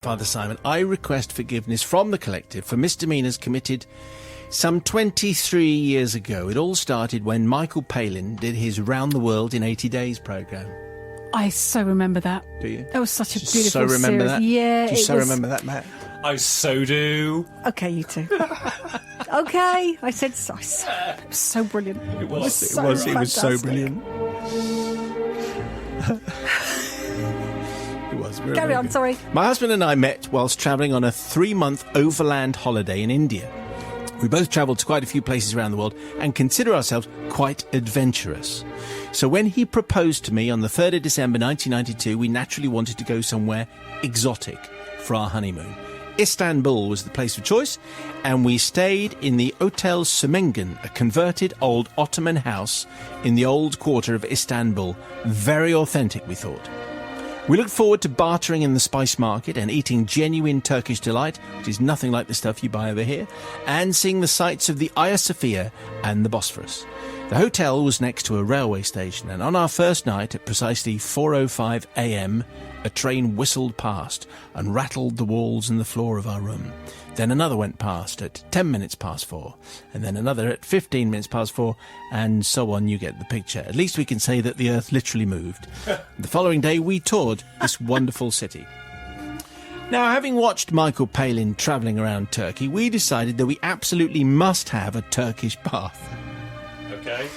Father Simon, I request forgiveness from the collective for misdemeanours committed some 23 years ago. It all started when Michael Palin did his Round the World in 80 Days programme. I so remember that. Do you? That was such a Do you beautiful so remember series. that? Yeah, Do you so remember that, Matt? I so do. Okay, you too. Okay, I said so. It was so brilliant. It was. It was so brilliant. It was. Carry on, sorry. My husband and I met whilst travelling on a 3-month overland holiday in India. We both travelled to quite a few places around the world and consider ourselves quite adventurous. So when he proposed to me on the 3rd of December 1992, we naturally wanted to go somewhere exotic for our honeymoon. Istanbul was the place of choice, and we stayed in the Hotel Semengen, a converted old Ottoman house in the old quarter of Istanbul. Very authentic, we thought. We looked forward to bartering in the spice market and eating genuine Turkish delight, which is nothing like the stuff you buy over here, and seeing the sights of the Hagia Sophia and the Bosphorus. The hotel was next to a railway station, and on our first night at precisely 4:05 a.m, a train whistled past and rattled the walls and the floor of our room. Then another went past at 10 minutes past 4, and then another at 15 minutes past 4, and so on. You get the picture. At least we can say that the earth literally moved. The following day we toured this wonderful city. Now, having watched Michael Palin travelling around Turkey, we decided that we absolutely must have a Turkish bath. Okay.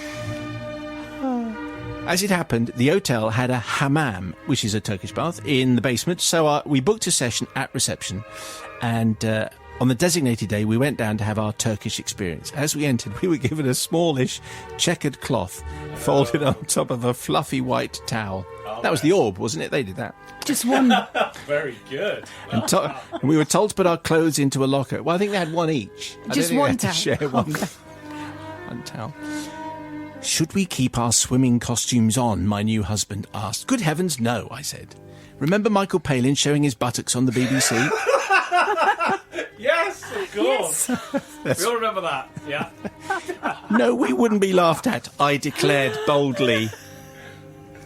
As it happened, the hotel had a hammam, which is a Turkish bath, in the basement, so we booked a session at reception, and on the designated day we went down to have our Turkish experience. As we entered, we were given a smallish checkered cloth folded on top of a fluffy white towel. That was the Orb, wasn't it? They did that. Just one. Very good. And we were told to put our clothes into a locker. Well, I think they had one each. Just one towel. Share one, one towel. Should we keep our swimming costumes on? My new husband asked. Good heavens, no, I said. Remember Michael Palin showing his buttocks on the BBC? Yes, of course. Yes. We all remember that, yeah. No, we wouldn't be laughed at, I declared boldly. Do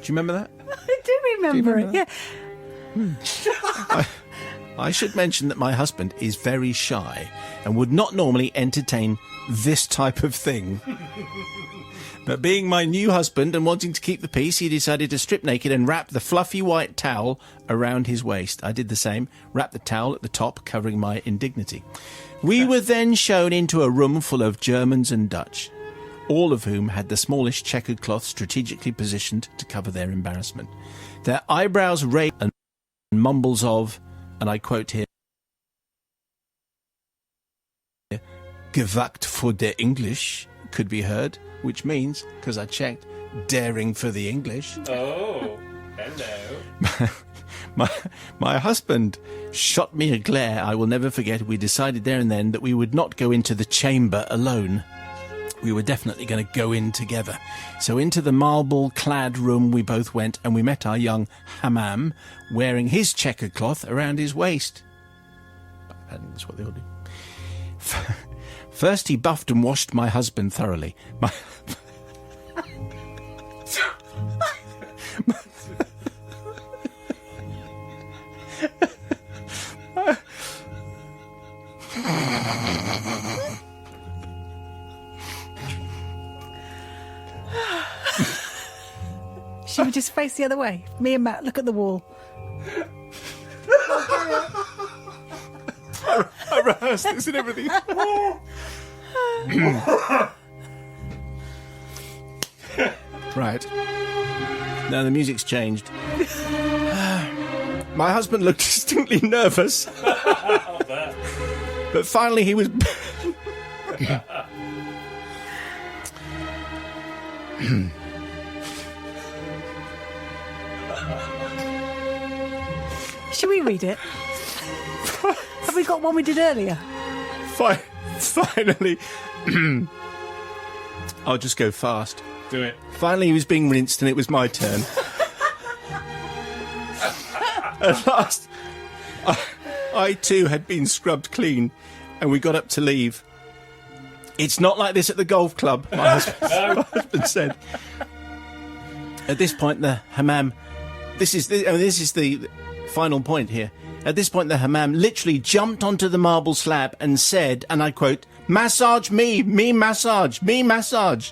you remember that? I do remember it, yeah. I should mention that my husband is very shy and would not normally entertain this type of thing. But being my new husband and wanting to keep the peace, he decided to strip naked and wrap the fluffy white towel around his waist. I did the same, wrapped the towel at the top, covering my indignity. We were then shown into a room full of Germans and Dutch, all of whom had the smallish checkered cloth strategically positioned to cover their embarrassment. Their eyebrows raised and mumbles of, and I quote here, "Gewagt for der English," could be heard, which means, because I checked, daring for the English. Oh, hello. My husband shot me a glare I will never forget. We decided there and then that we would not go into the chamber alone. We were definitely going to go in together. So into the marble-clad room we both went, and we met our young hammam wearing his checkered cloth around his waist. I think that's what they all do. First, he buffed and washed my husband thoroughly. Should we just face the other way? Me and Matt, look at the wall. I rehearsed this and everything. Right. Now the music's changed. My husband looked distinctly nervous. But finally he was... Should we read it? Have we got one we did earlier? Finally... I'll just go fast. Do it. Finally he was being rinsed and it was my turn. At last, I too had been scrubbed clean and we got up to leave. It's not like this at the golf club, my husband said. At this point, the hammam... This is the final point here. At this point, the hammam literally jumped onto the marble slab and said, and I quote, "Massage me massage, me massage."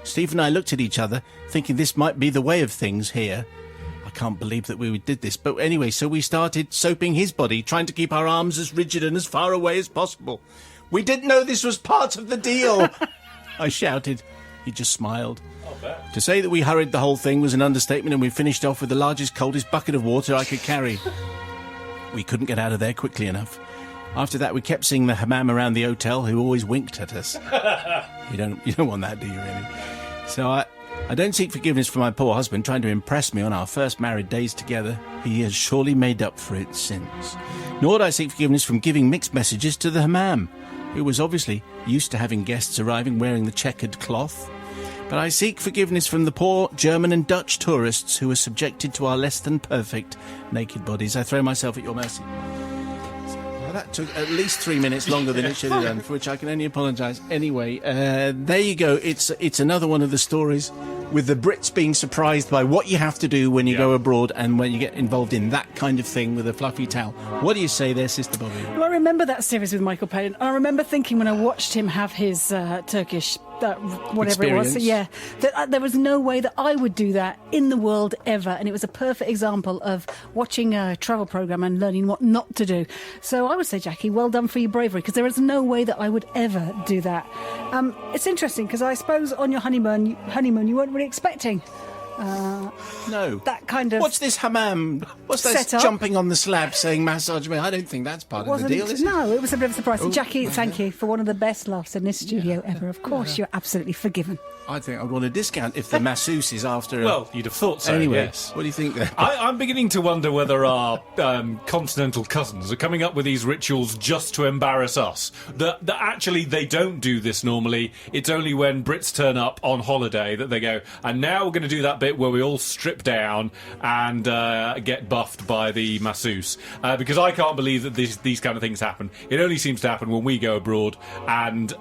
Steve and I looked at each other, thinking this might be the way of things here. I can't believe that we did this. But anyway, so we started soaping his body, trying to keep our arms as rigid and as far away as possible. "We didn't know this was part of the deal," I shouted. He just smiled. To say that we hurried the whole thing was an understatement, and we finished off with the largest, coldest bucket of water I could carry. We couldn't get out of there quickly enough. After that, we kept seeing the hammam around the hotel, who always winked at us. You don't want that, do you, really? So I don't seek forgiveness for my poor husband trying to impress me on our first married days together. He has surely made up for it since. Nor do I seek forgiveness from giving mixed messages to the hammam, who was obviously used to having guests arriving wearing the checkered cloth. But I seek forgiveness from the poor German and Dutch tourists who were subjected to our less than perfect naked bodies. I throw myself at your mercy. Well, that took at least 3 minutes longer than it should have done, for which I can only apologise. Anyway, there you go. It's another one of the stories with the Brits being surprised by what you have to do when you go abroad and when you get involved in that kind of thing with a fluffy towel. What do you say there, Sister Bobby? Well, I remember that series with Michael Palin. I remember thinking when I watched him have his Turkish, whatever it was, that there was no way that I would do that in the world ever. And it was a perfect example of watching a travel programme and learning what not to do. So I would say, Jackie, well done for your bravery, because there is no way that I would ever do that. It's interesting, because I suppose on your honeymoon you weren't really expecting no. that kind of... What's this hammam? What's this jumping on the slab saying massage me? I don't think that's part of the deal, is it? No, it was a bit of a surprise. So, Jackie, thank you for one of the best laughs in this studio ever. Of course, you're absolutely forgiven. I think I'd want a discount if the masseuse is after... Well, you'd have thought so, anyway, yes. What do you think there? I'm beginning to wonder whether our continental cousins are coming up with these rituals just to embarrass us. That actually they don't do this normally. It's only when Brits turn up on holiday that they go, and now we're going to do that bit where we all strip down and get buffed by the masseuse. Because I can't believe that these kind of things happen. It only seems to happen when we go abroad and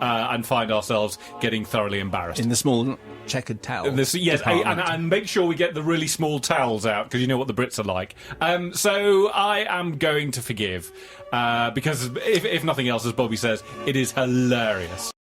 find ourselves getting thoroughly embarrassed. In the small checkered towel. Yes, and make sure we get the really small towels out, because you know what the Brits are like. So I am going to forgive, because if nothing else, as Bobby says, it is hilarious.